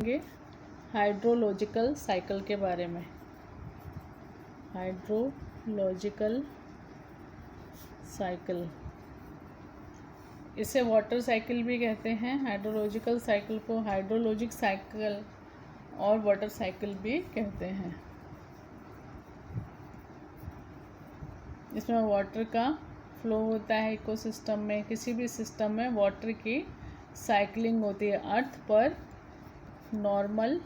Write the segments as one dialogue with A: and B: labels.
A: Hydrological cycle के बारे में। हाइड्रोलॉजिकल साइकिल, इसे वाटर साइकिल भी कहते हैं। हाइड्रोलॉजिकल साइकिल को हाइड्रोलॉजिक साइकिल और वाटर साइकिल भी कहते हैं। इसमें वाटर का फ्लो होता है इकोसिस्टम में। किसी भी सिस्टम में वाटर की साइकिलिंग होती है। अर्थ पर normal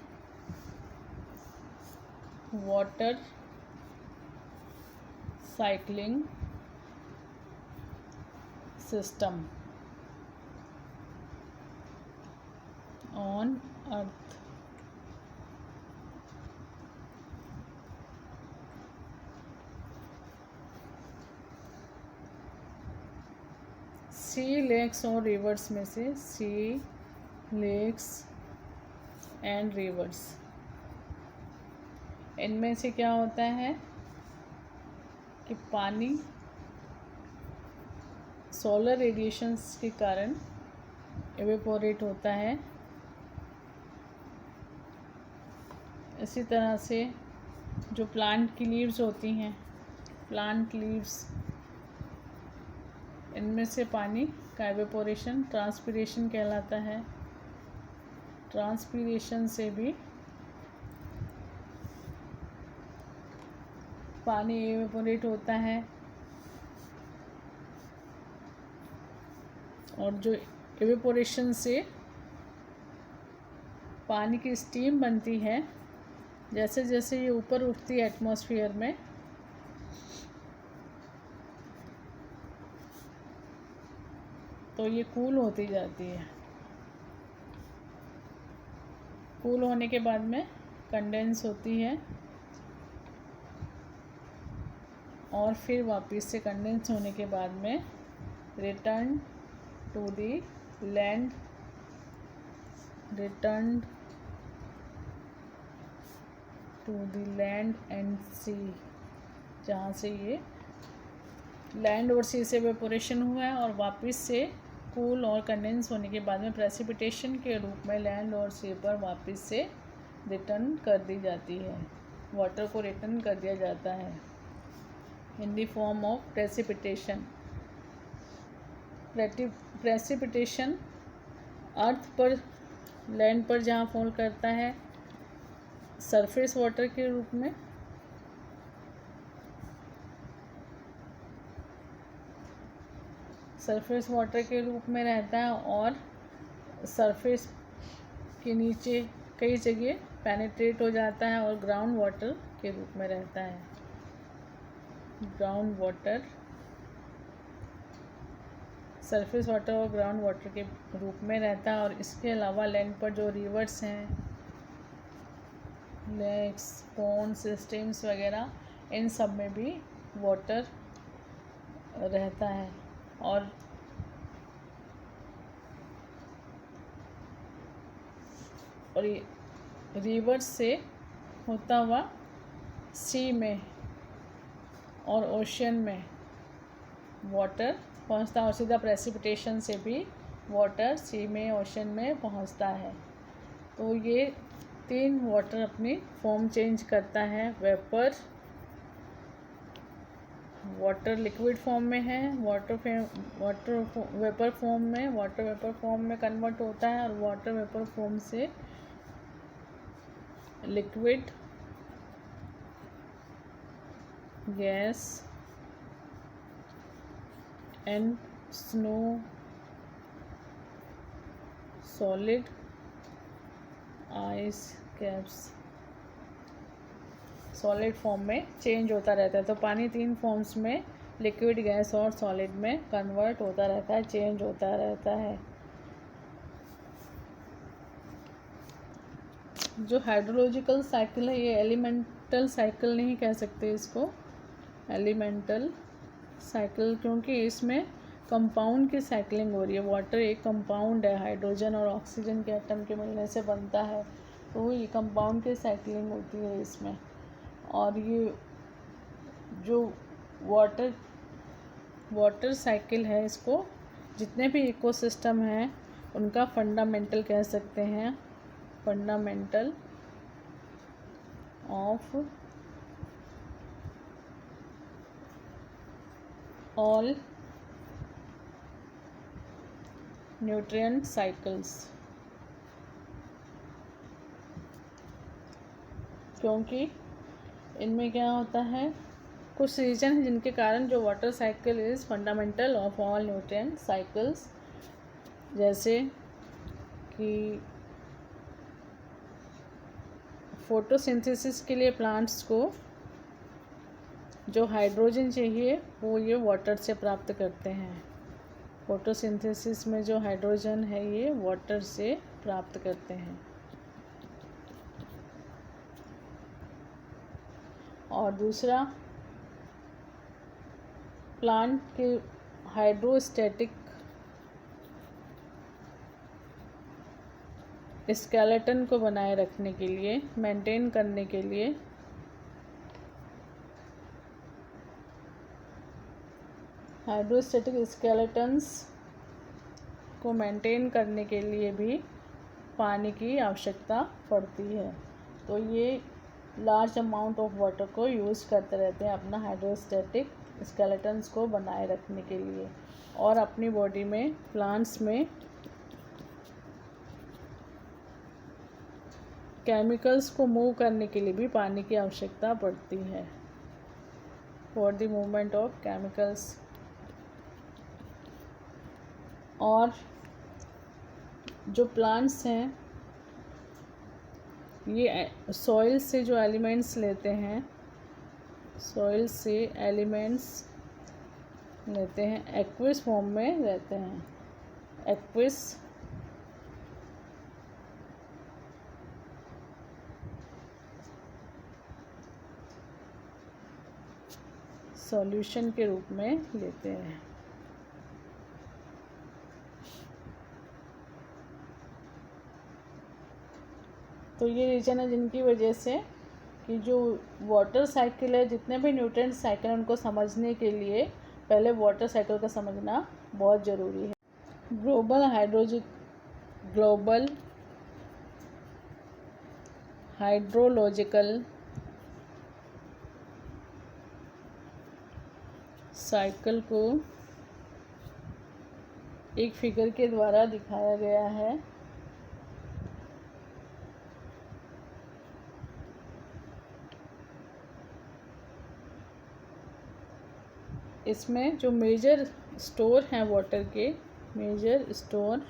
A: water cycling system on earth sea, lakes और रिवर्स में से सी, लेक्स एंड रिवर्स, इनमें से क्या होता है कि पानी सोलर रेडिएशंस के कारण एवेपोरेट होता है। इसी तरह से जो प्लांट की लीव्स होती हैं, प्लांट लीव्स, इनमें से पानी का एवेपोरेशन ट्रांसपीरेशन कहलाता है। ट्रांसपीरेशन से भी पानी एवेपोरेट होता है। और जो एवेपोरेशन से पानी की स्टीम बनती है, जैसे जैसे ये ऊपर उठती है एटमॉस्फेयर में, तो ये कूल होती जाती है। कूल होने के बाद में कंडेंस होती है और फिर वापस से कंडेंस होने के बाद में return to the land, return to the land and sea, जहाँ से ये लैंड और सी से एवेपोरेशन हुआ है और वापस से कूल और कंडेंस होने के बाद में प्रेसिपिटेशन के रूप में लैंड और सी पर वापस से रिटर्न कर दी जाती है। वाटर को रिटर्न कर दिया जाता है in the form of precipitation. Precipitation earth पर, लैंड पर जहाँ फॉल करता है, सरफेस वाटर के रूप में, सरफेस वाटर के रूप में रहता है और सरफेस के नीचे कई जगह पेनिट्रेट हो जाता है और ग्राउंड वाटर के रूप में रहता है। ग्राउंड वाटर, सरफेस वाटर और ग्राउंड वाटर के रूप में रहता है। और इसके अलावा लैंड पर जो रिवर्स हैं, लेक्स, पॉन्ड्स, स्ट्रीम्स वगैरह, इन सब में भी वाटर रहता है। और रिवर्स से होता हुआ सी में और ओशन में वाटर पहुंचता है और सीधा प्रेसिपिटेशन से भी वाटर सी में, ओशन में पहुंचता है। तो ये तीन वाटर अपनी फॉर्म चेंज करता है। वेपर, वाटर लिक्विड फॉर्म में है, वाटर वेपर फॉर्म में, वाटर वेपर फॉर्म में कन्वर्ट होता है और वाटर वेपर फॉर्म से liquid, gas and snow, solid, ice caps, solid form में चेंज होता रहता है। तो पानी तीन फॉर्म्स में, लिक्विड, गैस और सॉलिड में कन्वर्ट होता रहता है, चेंज होता रहता है। जो हाइड्रोलॉजिकल साइकिल है, ये एलिमेंटल साइकिल नहीं कह सकते इसको, एलिमेंटल साइकिल, क्योंकि इसमें कंपाउंड की साइकिलिंग हो रही है। वाटर एक कंपाउंड है, हाइड्रोजन और ऑक्सीजन के एटम के मिलने से बनता है, तो ये कंपाउंड की साइकिलिंग होती है इसमें। और ये जो वाटर साइकिल है, इसको जितने भी इकोसिस्टम हैं उनका फंडामेंटल कह सकते हैं। Fundamental of all nutrient cycles. क्योंकि इनमें क्या होता है, कुछ रीजन है जिनके कारण जो water cycle is fundamental of all nutrient cycles, जैसे कि फोटोसिंथेसिस के लिए प्लांट्स को जो हाइड्रोजन चाहिए वो ये वाटर से प्राप्त करते हैं। फोटोसिंथेसिस में जो हाइड्रोजन है ये वाटर से प्राप्त करते हैं। और दूसरा, प्लांट के हाइड्रोस्टैटिक स्केलेटन को बनाए रखने के लिए, मेंटेन करने के लिए हाइड्रोस्टैटिक स्केलेटन्स को मेंटेन करने के लिए भी पानी की आवश्यकता पड़ती है। तो ये लार्ज अमाउंट ऑफ वाटर को यूज़ करते रहते हैं अपना हाइड्रोस्टैटिक स्केलेटन्स को बनाए रखने के लिए। और अपनी बॉडी में, प्लांट्स में केमिकल्स को मूव करने के लिए भी पानी की आवश्यकता पड़ती है, for the movement of chemicals. और जो प्लांट्स हैं ये सॉइल से जो एलिमेंट्स लेते हैं, सॉइल से एलिमेंट्स लेते हैं, एक्विस फॉर्म में रहते हैं। एक्विस सॉल्यूशन के रूप में लेते हैं। तो ये रीजन है जिनकी वजह से कि जो वाटर साइकिल है, जितने भी न्यूट्रिएंट साइकिल हैं उनको समझने के लिए पहले वाटर साइकिल का समझना बहुत ज़रूरी है। ग्लोबल हाइड्रोलॉजिकल साइकिल को एक फिगर के द्वारा दिखाया गया है। इसमें जो मेजर स्टोर हैं वाटर के, मेजर स्टोर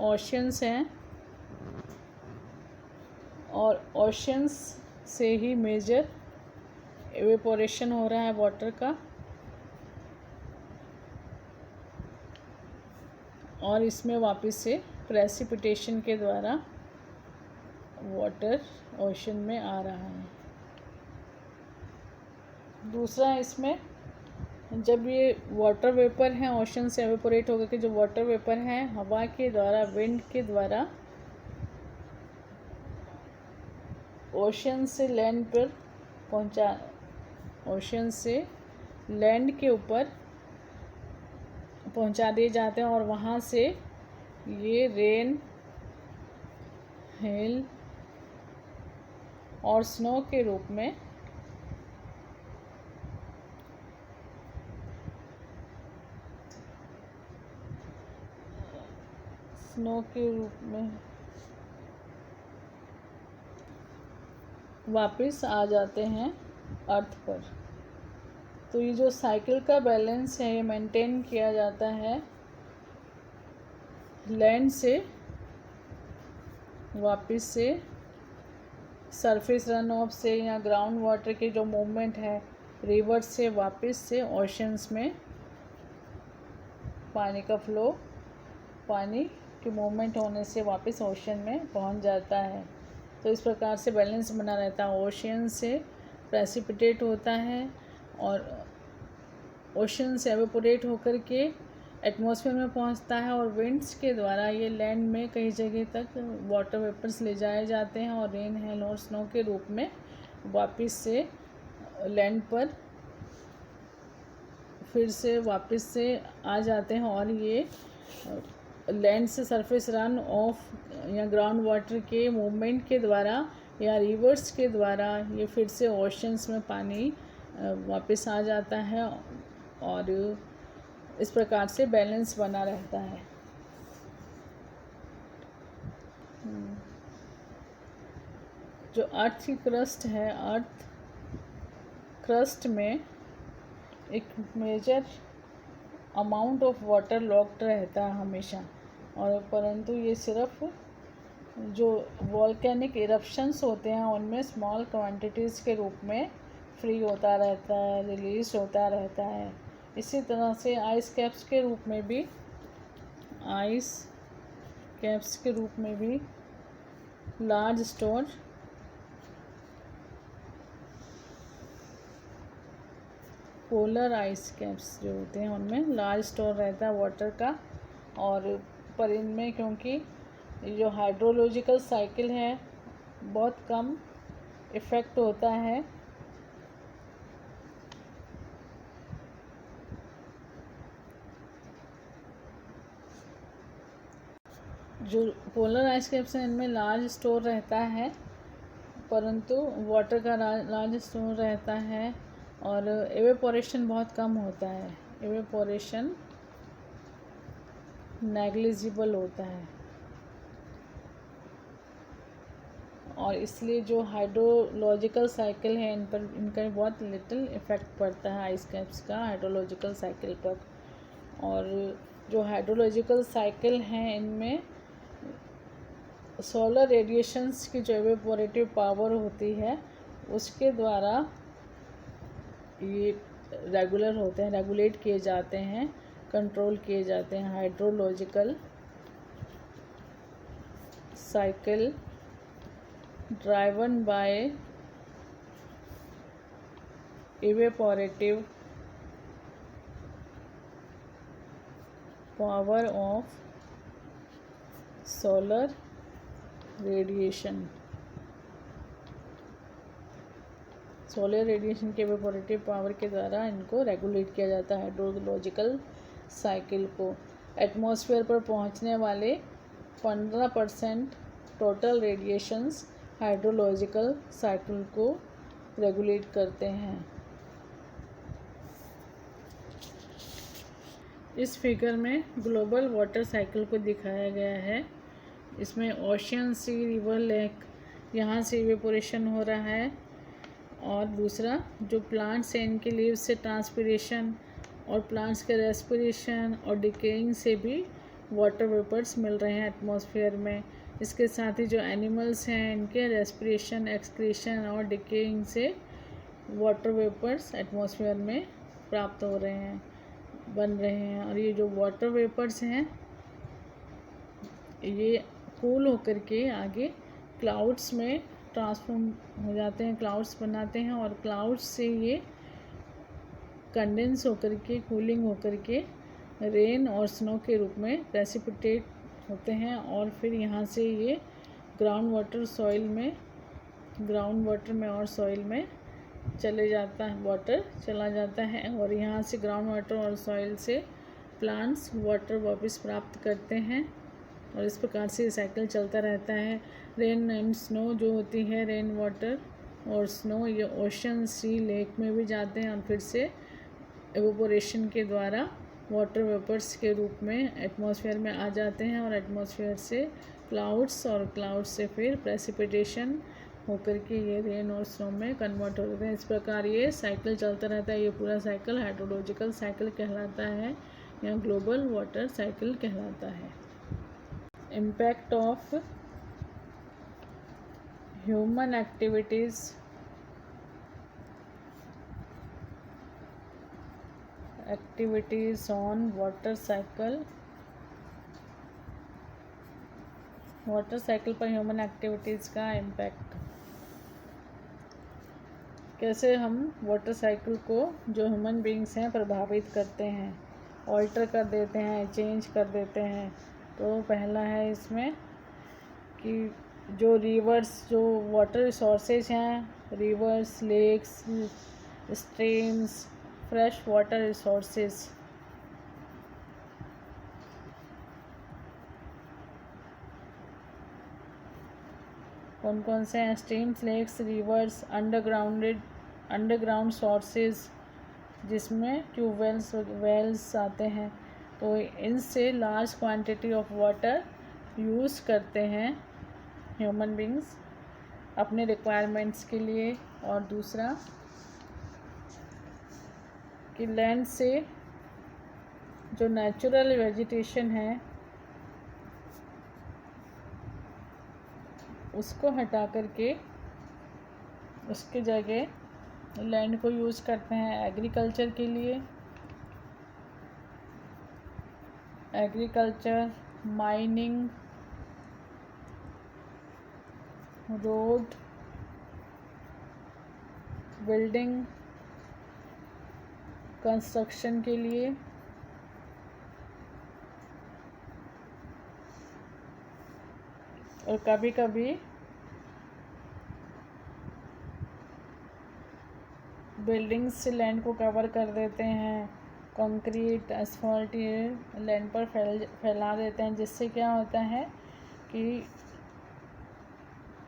A: ओशंस हैं, और ओशंस से ही मेजर एवेपोरेशन हो रहा है वाटर का। और इसमें वापस से प्रेसिपिटेशन के द्वारा वाटर ओशन में आ रहा है। दूसरा, इसमें जब ये वाटर वेपर हैं ओशन से एवेपोरेट होकर के जो वाटर वेपर हैं हवा के द्वारा, विंड के द्वारा ओशन से लैंड पर ओशन से लैंड के ऊपर पहुंचा दिए जाते हैं। और वहाँ से ये रेन, हेल और स्नो के रूप में वापस आ जाते हैं अर्थ पर। तो ये जो साइकिल का बैलेंस है ये मेंटेन किया जाता है लैंड से वापस से सरफेस रन ऑफ से या ग्राउंड वाटर के जो मूवमेंट है रिवर्स से वापस से ओशंस में पानी का फ्लो, पानी के मूवमेंट होने से वापस ओशन में पहुंच जाता है। तो इस प्रकार से बैलेंस बना रहता है। ओशन से प्रेसिपिटेट होता है और ओशन से एवेपोरेट होकर के एटमॉस्फेयर में पहुंचता है और विंड्स के द्वारा ये लैंड में कई जगह तक वाटर वेपर्स ले जाए जाते हैं और रेन, हेल और स्नो के रूप में वापस से लैंड पर फिर से वापस से आ जाते हैं। और ये लैंड से सरफेस रन ऑफ या ग्राउंड वाटर के मूवमेंट के द्वारा या रिवर्स के द्वारा ये फिर से ओशंस में पानी वापस आ जाता है और इस प्रकार से बैलेंस बना रहता है। जो अर्थ की क्रस्ट है, अर्थ क्रस्ट में एक major amount of water locked रहता है हमेशा, और परंतु ये सिर्फ जो वॉल्केनिक इरप्शंस होते हैं उनमें स्मॉल क्वांटिटीज़ के रूप में फ्री होता रहता है, रिलीज होता रहता है। इसी तरह से आइस कैप्स के रूप में भी large store polar ice caps जो होते हैं उनमें लार्ज स्टोर रहता है वाटर का, और पर इनमें क्योंकि जो हाइड्रोलॉजिकल साइकिल है बहुत कम इफ़ेक्ट होता है, जो पोलर आइस कैप्स हैं इनमें लार्ज स्टोर रहता है, परंतु वाटर का लार्ज स्टोर रहता है और एवेपोरेशन बहुत कम होता है, एवेपोरेशन नेग्लिजिबल होता है, और इसलिए जो हाइड्रोलॉजिकल साइकिल है इन पर इनका बहुत लिटिल इफ़ेक्ट पड़ता है आइस कैप्स का हाइड्रोलॉजिकल साइकिल पर। और जो हाइड्रोलॉजिकल साइकिल हैं इनमें सोलर रेडिएशंस की जो एवेपोरेटिव पावर होती है उसके द्वारा ये रेगुलर होते हैं, रेगुलेट किए जाते हैं, कंट्रोल किए जाते हैं। Hydrological cycle driven by evaporative power of solar radiation। Solar radiation के एवेपोरेटिव पावर के द्वारा इनको रेगुलेट किया जाता है हाइड्रोलॉजिकल साइकिल को। एटमॉस्फेयर पर पहुंचने वाले 15% टोटल रेडिएशंस हाइड्रोलॉजिकल साइकिल को रेगुलेट करते हैं। इस फिगर में ग्लोबल वाटर साइकिल को दिखाया गया है। इसमें ओशियन, सी, रिवर, लेक यहाँ से इवेपोरेशन हो रहा है, और दूसरा जो प्लांट्स हैं इनके लीव्स से ट्रांसपिरेशन और प्लांट्स के रेस्पिरेशन और डिकेइंग से भी वाटर वेपर्स मिल रहे हैं एटमॉस्फेयर में। इसके साथ ही जो एनिमल्स हैं इनके रेस्पिरेशन, एक्सक्रीशन और डिकेइंग से वाटर वेपर्स एटमॉस्फेयर में प्राप्त हो रहे हैं, बन रहे हैं। और ये जो वाटर वेपर्स हैं ये कूल होकर के आगे क्लाउड्स में ट्रांसफॉर्म हो जाते हैं, क्लाउड्स बनाते हैं, और क्लाउड्स से ये कंडेंस होकर के, कूलिंग होकर के रेन और स्नो के रूप में प्रेसिपिटेट होते हैं, और फिर यहाँ से ये ग्राउंड वाटर में और सॉइल में वाटर चला जाता है, और यहाँ से ग्राउंड वाटर और सॉइल से प्लांट्स वाटर वापस प्राप्त करते हैं, और इस प्रकार से साइकिल चलता रहता है। रेन एंड स्नो जो होती है, रेन वाटर और स्नो ये ओशन, सी, लेक में भी जाते हैं और फिर से एवेपोरेशन के द्वारा वाटर वेपर्स के रूप में एटमॉस्फेयर में आ जाते हैं, और एटमॉस्फेयर से क्लाउड्स, और क्लाउड्स से फिर प्रेसिपिटेशन होकर के ये रेन और स्नो में कन्वर्ट हो जाते हैं। इस प्रकार ये साइकिल चलता रहता है। ये पूरा साइकिल हाइड्रोलॉजिकल साइकिल कहलाता है या ग्लोबल वाटर साइकिल कहलाता है। Impact of human activities on water cycle पर ह्यूमन एक्टिविटीज़ का इम्पैक्ट। कैसे हम वाटर साइकिल को जो ह्यूमन बींग्स हैं प्रभावित करते हैं, ऑल्टर कर देते हैं, चेंज कर देते हैं। तो पहला है इसमें कि जो रिवर्स, जो वाटर रिसोर्सेज हैं, rivers, lakes, streams, fresh water resources, कौन कौन से हैं? Streams, lakes, rivers, underground sources जिसमें ट्यूबवेल्स वेल्स आते हैं। तो इनसे large quantity of water use करते हैं ह्यूमन बींग्स अपने रिक्वायरमेंट्स के लिए। और दूसरा कि लैंड से जो नेचुरल वेजिटेशन है उसको हटा करके उसके जगह लैंड को यूज़ करते हैं एग्रीकल्चर के लिए। Agriculture, mining, road, building, construction के लिए। और कभी कभी बिल्डिंग्स से लैंड को कवर कर देते हैं, कंक्रीट, एस्फॉल्ट ये लैंड पर फैला देते हैं, जिससे क्या होता है कि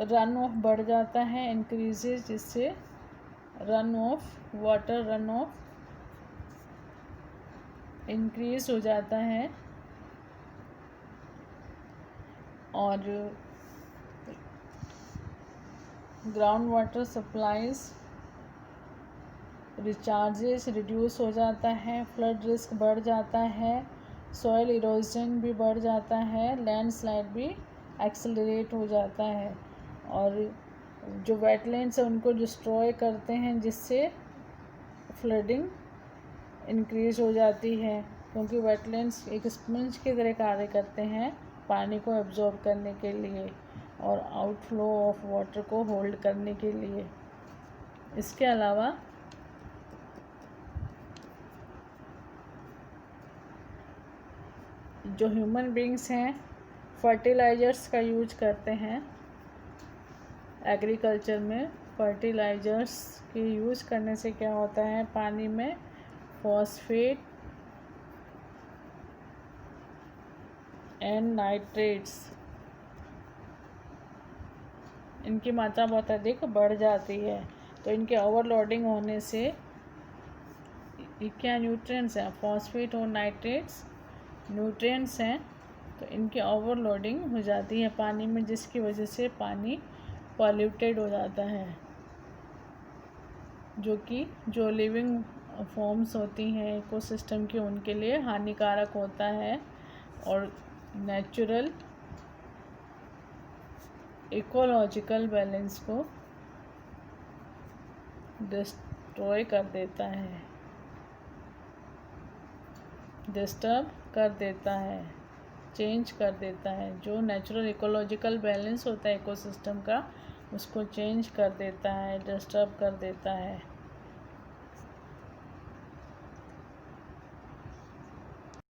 A: रन ऑफ बढ़ जाता है, इंक्रीजेज, जिससे वाटर रन ऑफ इंक्रीज हो जाता है। और ground water supplies recharges reduce हो जाता है, फ्लड रिस्क बढ़ जाता है, सॉइल इरोजन भी बढ़ जाता है, लैंडस्लाइड भी एक्सेलरेट हो जाता है। और जो वेटलैंड्स हैं उनको डिस्ट्रॉय करते हैं, जिससे फ्लडिंग इंक्रीज हो जाती है, क्योंकि वेटलैंड्स एक स्पंज की तरह कार्य करते हैं पानी को एब्जॉर्ब करने के लिए और आउटफ्लो ऑफ वाटर को होल्ड करने के लिए। इसके अलावा जो ह्यूमन बींग्स हैं फर्टिलाइज़र्स का यूज करते हैं एग्रीकल्चर में। फर्टिलाइज़र्स के यूज़ करने से क्या होता है, पानी में फॉस्फेट एंड नाइट्रेट्स इनकी मात्रा बहुत अधिक बढ़ जाती है। तो इनके ओवरलोडिंग होने से ये क्या न्यूट्रिएंट्स हैं, फॉस्फेट और नाइट्रेट्स न्यूट्रिएंट्स हैं, तो इनकी ओवरलोडिंग हो जाती है पानी में, जिसकी वजह से पानी पॉल्यूटेड हो जाता है, जो लिविंग फॉर्म्स होती हैं इकोसिस्टम की उनके लिए हानिकारक होता है और नेचुरल इकोलॉजिकल बैलेंस को डिस्ट्रॉय कर देता है, डिस्टर्ब कर देता है, चेंज कर देता है। जो नेचुरल इकोलॉजिकल बैलेंस होता है इकोसिस्टम का उसको चेंज कर देता है, डिस्टर्ब कर देता है।